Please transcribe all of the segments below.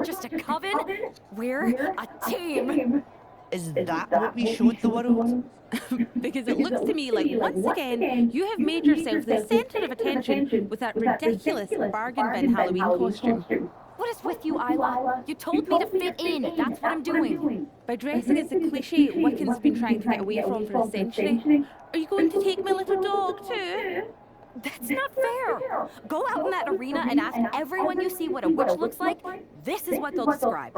not just a coven, we're a team. Is that what we showed the world? Because it looks to me like, once again, you have made yourself the center of attention with that ridiculous bargain bin Halloween costume. What is with you, Isla? You told me to fit in. That's what I'm doing. By dressing as the cliché Wiccan's been trying to get away from for a century, are you going to take my little dog too? That's not fair. Go out in that arena and ask everyone you see what a witch looks like. This is what they'll describe.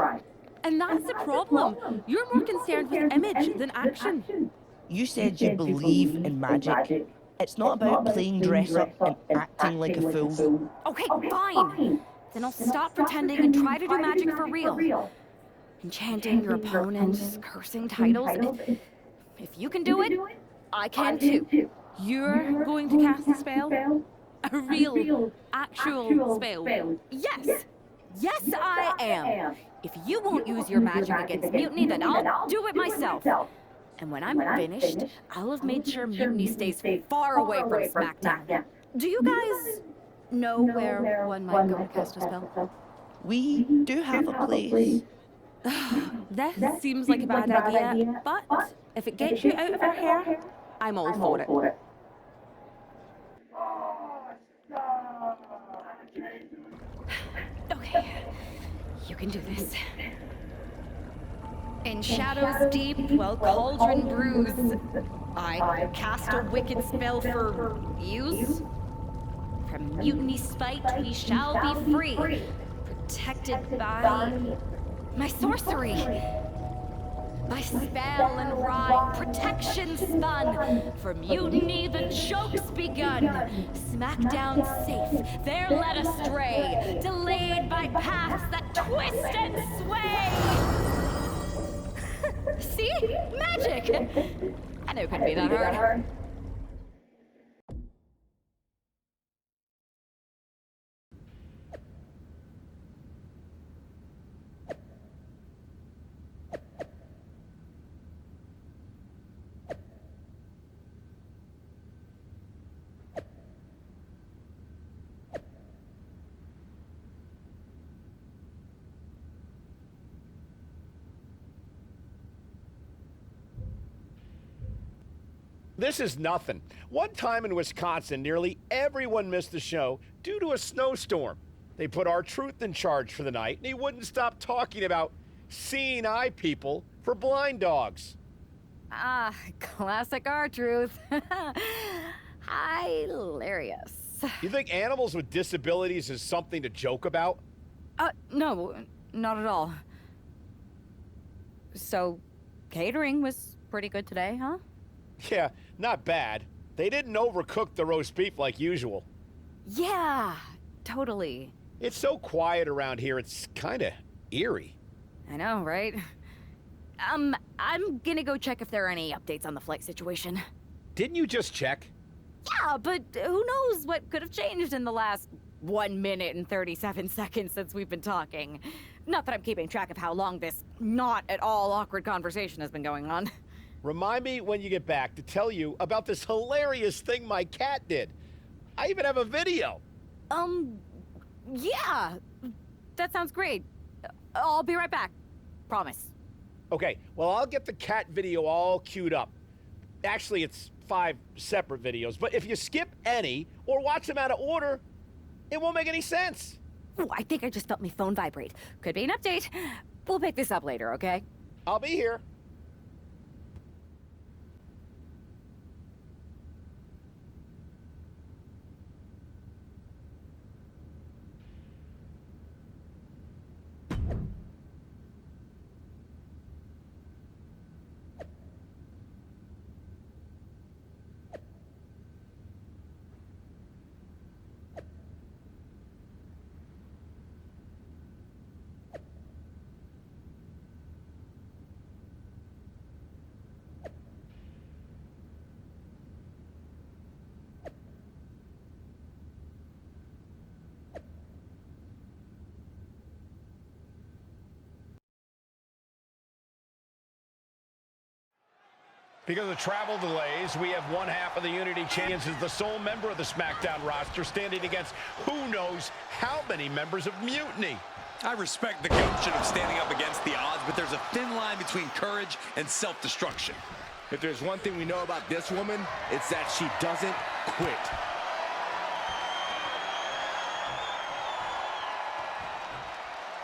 And that's the problem. You're more concerned with image than action. You said you believe in magic. It's not about playing dress up and acting like a fool. Okay, fine. Then I'll stop pretending and try to do magic for real. Enchanting your opponents, cursing titles. If you can do it, I can too. You're going to cast a spell? A real, actual spell? Yes! Yes, I am! If you won't use your magic against Mutiny, then I'll do it myself. And when I'm finished, I'll have made sure Mutiny stays far away from SmackDown. Do you guys know where one might go and cast a spell? We do have a place. This seems like a bad idea, but if it gets you out of our hair, I'm all for it. Okay, you can do this. In shadows deep, while cauldron brews, I cast a wicked spell for use. From mutiny spite we shall be free, protected by my sorcery. By spell and rhyme, protection spun. For mutiny, the joke's begun. Smackdown safe, there led astray. Delayed by paths that twist and sway. See? Magic! I knew it couldn't be that hard. This is nothing. One time in Wisconsin, nearly everyone missed the show due to a snowstorm. They put R-Truth in charge for the night, and he wouldn't stop talking about seeing eye people for blind dogs. Ah, classic R-Truth. Hilarious. You think animals with disabilities is something to joke about? No, not at all. So, catering was pretty good today, huh? Yeah, not bad. They didn't overcook the roast beef like usual. Yeah, totally. It's so quiet around here, it's kinda eerie. I know, right? I'm gonna go check if there are any updates on the flight situation. Didn't you just check? Yeah, but who knows what could have changed in the last 1 minute and 37 seconds since we've been talking. Not that I'm keeping track of how long this not at all awkward conversation has been going on. Remind me when you get back to tell you about this hilarious thing my cat did. I even have a video. Yeah. That sounds great. I'll be right back. Promise. Okay, well, I'll get the cat video all queued up. Actually, it's 5 separate videos, but if you skip any or watch them out of order, it won't make any sense. Ooh, I think I just felt my phone vibrate. Could be an update. We'll pick this up later, okay? I'll be here. Because of travel delays, we have one half of the Unity Champions as the sole member of the SmackDown roster standing against who knows how many members of Mutiny. I respect the gumption of standing up against the odds, but there's a thin line between courage and self-destruction. If there's one thing we know about this woman, it's that she doesn't quit.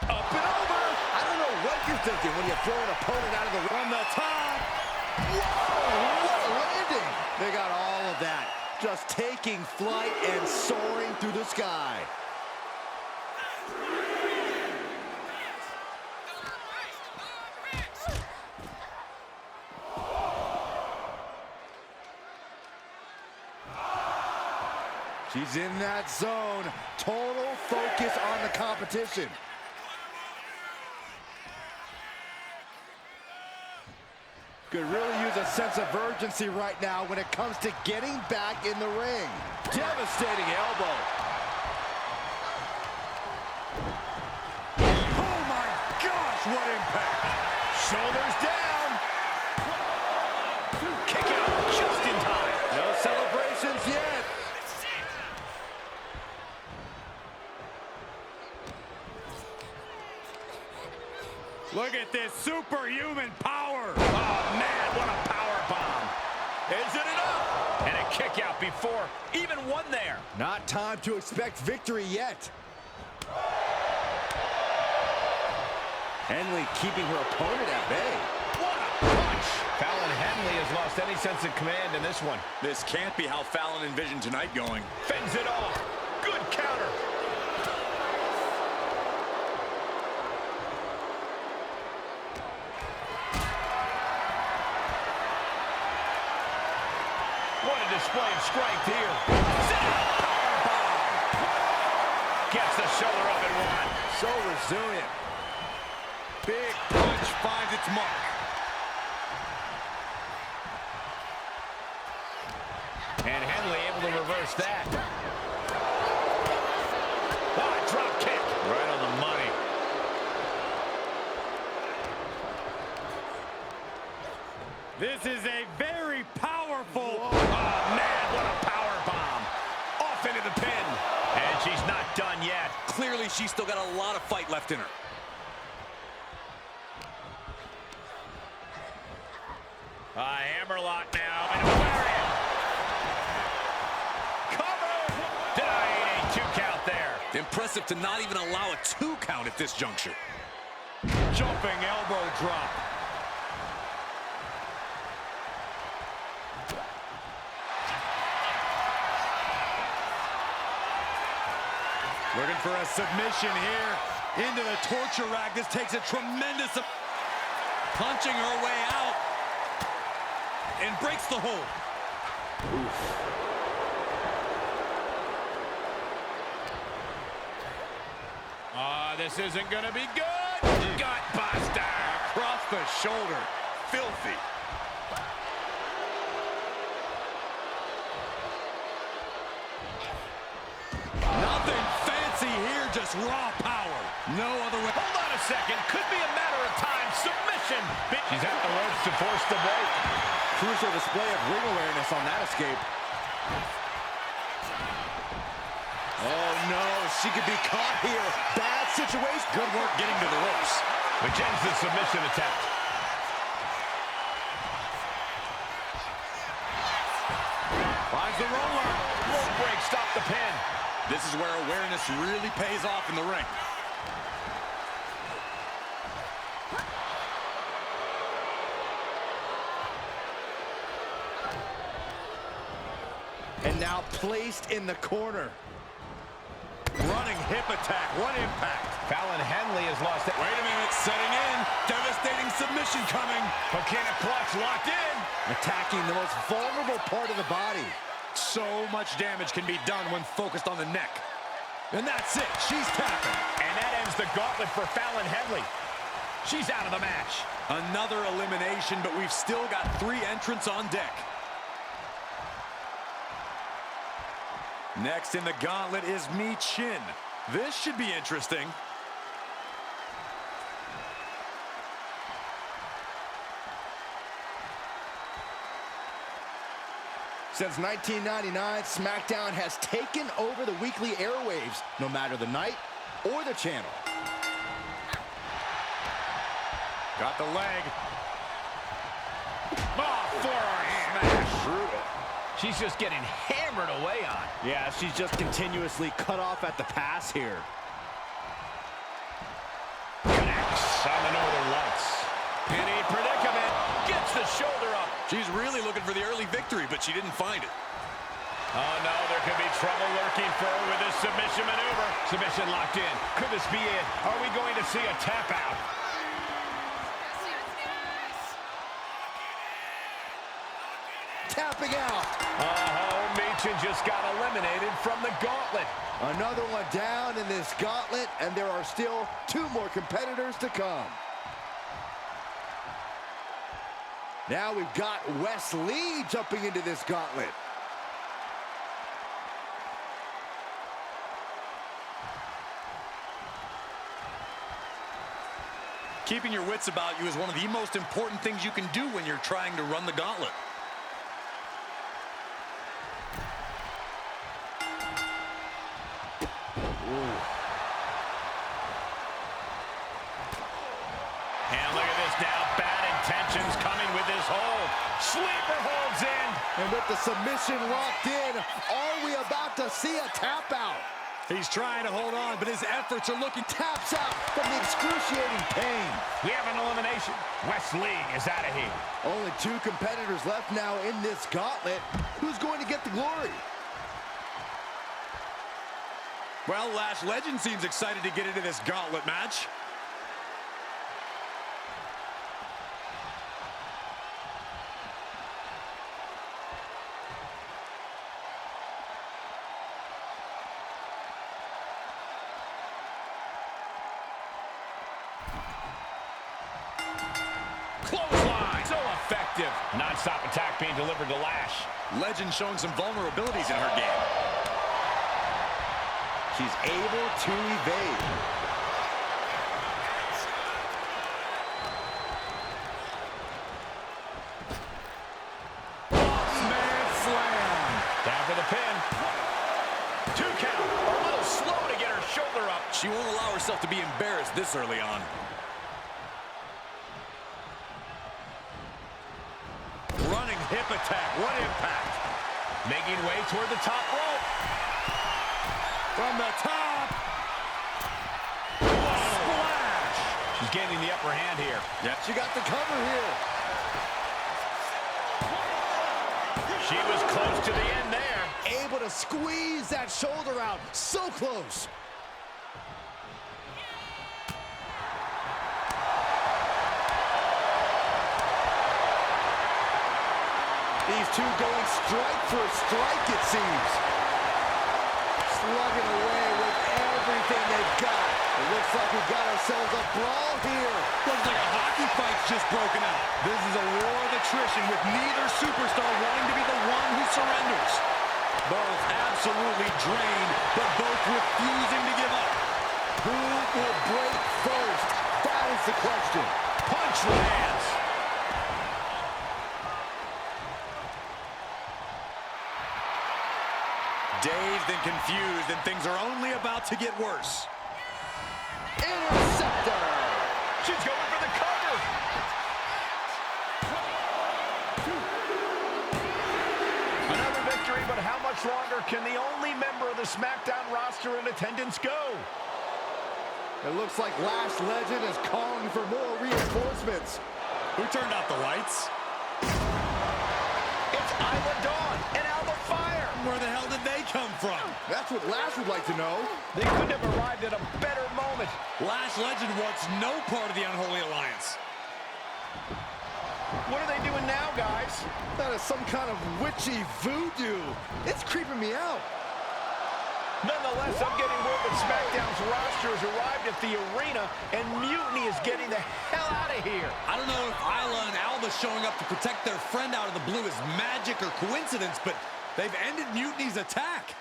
Up and over. I don't know what you're thinking when you throw an opponent out of the From the top. Whoa, what a landing. They got all of that. Just taking flight and soaring through the sky. She's in that zone. Total focus on the competition. Could really use a sense of urgency right now when it comes to getting back in the ring. Devastating elbow. Oh my gosh, what impact. Shoulders down. Kick out just in time. No celebrations yet. Look at this superhuman power. Oh, man, what a power bomb. Is it enough? And a kick out before even one there. Not time to expect victory yet. Henley keeping her opponent at bay. What a punch. Fallon Henley has lost any sense of command in this one. This can't be how Fallon envisioned tonight going. Fends it off. Good counter. What a display of strength here. Gets the shoulder up and one. So resilient. Big punch finds its mark. And Henley able to reverse that. Oh, drop kick. Right on the money. This is a very powerful... Oh, man, what a power bomb. Off into the pin. And she's not done yet. Clearly, she's still got a lot of fight left in her. A hammerlock now. And a lariat. Cover. Denied a 2 count there. Impressive to not even allow a 2 count at this juncture. Jumping elbow drop. Looking for a submission here. Into the torture rack. This takes a tremendous... Punching her way out. And breaks the hold. This isn't going to be good. Gut buster. Across the shoulder. Filthy. Nothing fancy here, just raw power. No other way. Hold on a second. Could be a matter of time. Submission. She's at the ropes to force the break. Crucial display of ring awareness on that escape. Oh no, she could be caught here. Bad situation. Good work getting to the ropes. Which ends the submission attempt. Finds the roller. Rope break, stop the pin. This is where awareness really pays off in the ring. And now placed in the corner. Running hip attack. What impact. Fallon Henley has lost it. Wait a minute, setting in. Devastating submission coming. Coquina clutch locked in. Attacking the most vulnerable part of the body. So much damage can be done when focused on the neck. And that's it. She's tapping. And that ends the gauntlet for Fallon Henley. She's out of the match. Another elimination, but we've still got 3 entrants on deck. Next in the gauntlet is Mi Chin. This should be interesting. Since 1999, SmackDown has taken over the weekly airwaves, no matter the night or the channel. Got the leg. Oh, forearm smash. Brutal. She's just getting hammered away on. Yeah, she's just continuously cut off at the pass here. Connects on the Northern Lights. Penny predicament. Gets the shoulder up. She's really looking for the early victory, but she didn't find it. Oh, no, there could be trouble lurking for her with this submission maneuver. Submission locked in. Could this be it? Are we going to see a tap out? Tapping out. Oh, Meechin just got eliminated from the gauntlet. Another one down in this gauntlet, and there are still 2 more competitors to come. Now we've got Wes Lee jumping into this gauntlet. Keeping your wits about you is one of the most important things you can do when you're trying to run the gauntlet. And look at this now. Bad intentions coming with this hold. Sleeper holds in. And with the submission locked in, are we about to see a tap out? He's trying to hold on, but his efforts are looking... Taps out from the excruciating pain. We have an elimination. Wes Lee is out of here. Only 2 competitors left now in this gauntlet. Who's going to get the glory? Well, Lash Legend seems excited to get into this gauntlet match. Clothesline. So effective. Non-stop attack being delivered to Lash. Legend showing some vulnerabilities in her game. She's able to evade. Man slam. Down for the pin. 2 count. A little slow to get her shoulder up. She won't allow herself to be embarrassed this early on. Running hip attack. What impact. Making way toward the top rope. From the top. Splash. She's gaining the upper hand here. Yeah, she got the cover here. She was close to the end there. Able to squeeze that shoulder out. So close. These 2 going strike for strike, it seems. Slugging away with everything they've got. It looks like we've got ourselves a brawl here. Looks like a hockey fight's just broken out. This is a war of attrition with neither superstar wanting to be the one who surrenders. Both absolutely drained, but both refusing to give up. Who will break first? That is the question. Punch lands. Dazed and confused, and things are only about to get worse. Interceptor. She's going for the cover. Another victory, but how much longer can the only member of the SmackDown roster in attendance go? It looks like Lash Legend is calling for more reinforcements. Who turned out the lights? It's Isla Dawn and Alba Fire. Where the hell did they come from? That's what Lash would like to know. They couldn't have arrived at a better moment. Lash Legend wants no part of the Unholy Alliance. What are they doing now, guys? That is some kind of witchy voodoo. It's creeping me out. Nonetheless, I'm getting word that SmackDown's roster has arrived at the arena, and Mutiny is getting the hell out of here. I don't know if Isla and Alba showing up to protect their friend out of the blue is magic or coincidence, but they've ended Mutiny's attack.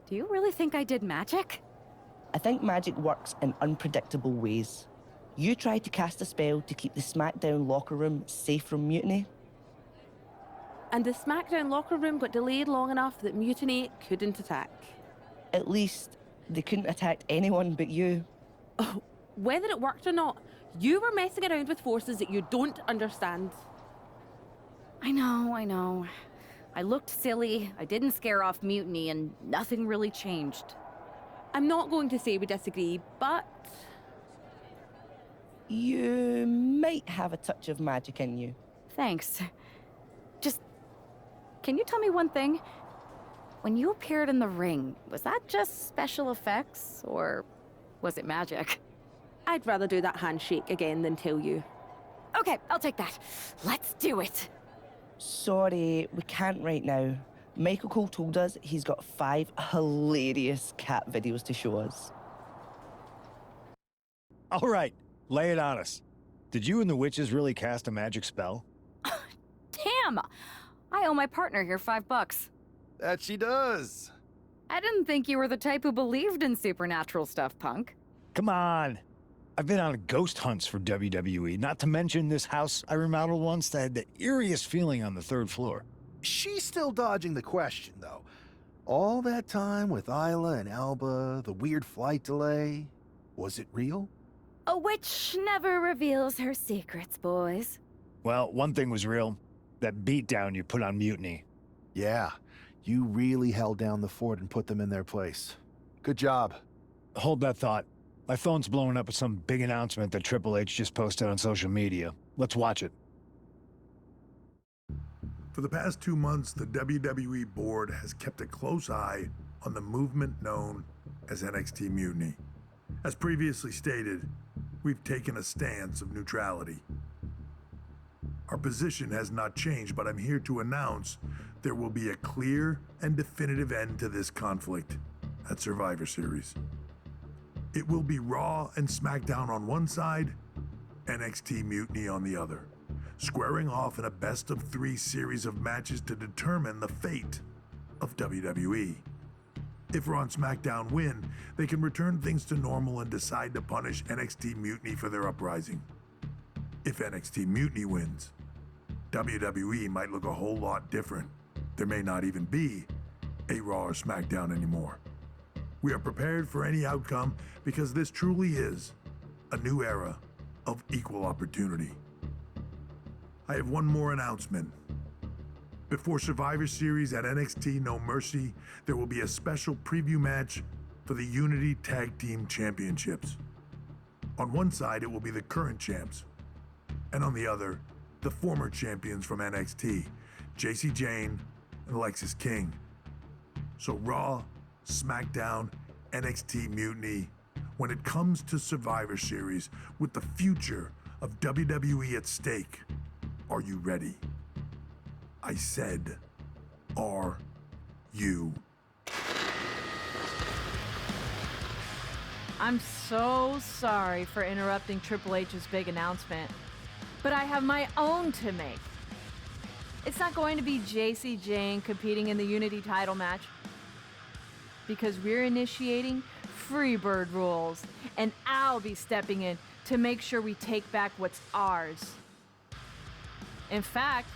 Do you really think I did magic? I think magic works in unpredictable ways. You tried to cast a spell to keep the SmackDown locker room safe from mutiny. And the SmackDown locker room got delayed long enough that Mutiny couldn't attack. At least, they couldn't attack anyone but you. Oh, whether it worked or not, you were messing around with forces that you don't understand. I know. I looked silly, I didn't scare off Mutiny, and nothing really changed. I'm not going to say we disagree, but... You might have a touch of magic in you. Thanks. Just, can you tell me one thing? When you appeared in the ring, was that just special effects, or was it magic? I'd rather do that handshake again than tell you. Okay, I'll take that. Let's do it. Sorry, we can't right now. Michael Cole told us he's got 5 hilarious cat videos to show us. All right, lay it on us. Did you and the witches really cast a magic spell? Damn! I owe my partner here $5. That she does. I didn't think you were the type who believed in supernatural stuff, punk. Come on. I've been on ghost hunts for WWE, not to mention this house I remodeled once that had the eeriest feeling on the 3rd floor. She's still dodging the question, though. All that time with Isla and Alba, the weird flight delay, was it real? A witch never reveals her secrets, boys. Well, one thing was real. That beatdown you put on Mutiny. Yeah, you really held down the fort and put them in their place. Good job. Hold that thought. My phone's blowing up with some big announcement that Triple H just posted on social media. Let's watch it. For the past 2 months, the WWE board has kept a close eye on the movement known as NXT Mutiny. As previously stated, we've taken a stance of neutrality. Our position has not changed, but I'm here to announce there will be a clear and definitive end to this conflict at Survivor Series. It will be Raw and SmackDown on one side, NXT Mutiny on the other, squaring off in a best-of-3 series of matches to determine the fate of WWE. If Raw and SmackDown win, they can return things to normal and decide to punish NXT Mutiny for their uprising. If NXT Mutiny wins, WWE might look a whole lot different. There may not even be a Raw or SmackDown anymore. We are prepared for any outcome because this truly is a new era of equal opportunity. I have one more announcement. Before Survivor Series at NXT No Mercy, there will be a special preview match for the Unity Tag Team Championships. On one side, it will be the current champs, and on the other, the former champions from NXT, JC Jane and Alexis King. So Raw, SmackDown, NXT Mutiny, when it comes to Survivor Series with the future of WWE at stake, are you ready? I said, are you? I'm so sorry for interrupting Triple H's big announcement, but I have my own to make. It's not going to be JC Jane competing in the Unity title match, because we're initiating Freebird rules, and I'll be stepping in to make sure we take back what's ours. In fact,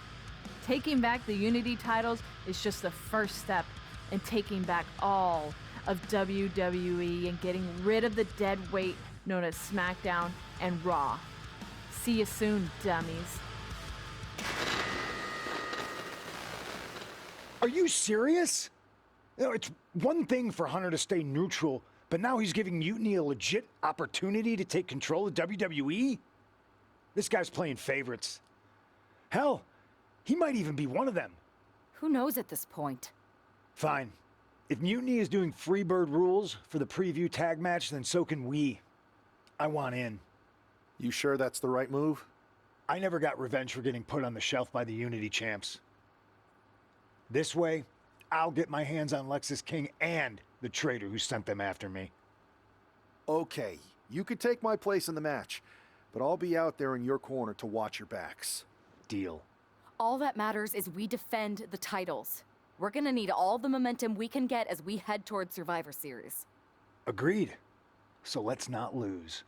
taking back the Unity titles is just the first step in taking back all of WWE and getting rid of the dead weight known as SmackDown and Raw. See you soon, dummies. Are you serious? You know, it's one thing for Hunter to stay neutral, but now he's giving Mutiny a legit opportunity to take control of WWE? This guy's playing favorites. Hell, he might even be one of them. Who knows at this point? Fine. If Mutiny is doing Freebird rules for the preview tag match, then so can we. I want in. You sure that's the right move? I never got revenge for getting put on the shelf by the Unity champs. This way, I'll get my hands on Lexis King and the traitor who sent them after me. Okay, you could take my place in the match, but I'll be out there in your corner to watch your backs. Deal. All that matters is we defend the titles. We're gonna need all the momentum we can get as we head towards Survivor Series. Agreed. so let's not lose.